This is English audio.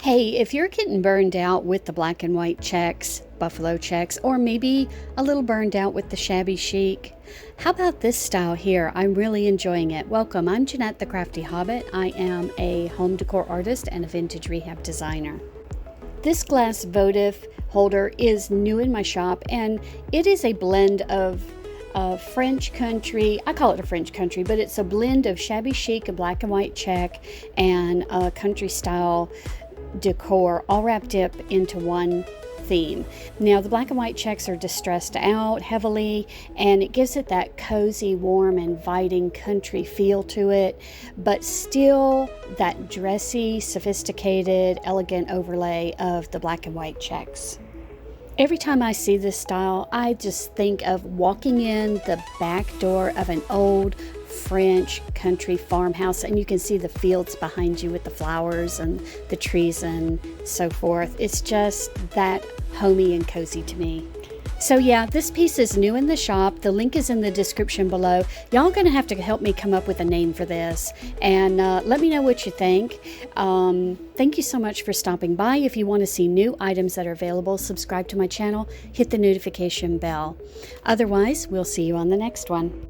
Hey, if you're getting burned out with the black and white checks, buffalo checks, or maybe a little burned out with the shabby chic, how about this style here? I'm really enjoying it. Welcome, I'm Jeanette the Crafty Hobbit. I am a home decor artist and a vintage rehab designer. This glass votive holder is new in my shop, and it is a blend of French country. I call it a French country, but it's a blend of shabby chic, a black and white check, and a country style decor all wrapped up into one theme. Now the black and white checks are distressed out heavily, and it gives it that cozy, warm, inviting country feel to it, but still that dressy, sophisticated, elegant overlay of the black and white checks. Every time I see this style, I just think of walking in the back door of an old French country farmhouse, and you can see the fields behind you with the flowers and the trees and so forth. It's just that homey and cozy to me. So yeah, this piece is new in the shop. The link is in the description below. Y'all are gonna have to help me come up with a name for this, and let me know what you think. Thank you so much for stopping by. If you want to see new items that are available, subscribe to my channel, hit the notification bell. Otherwise, we'll see you on the next one.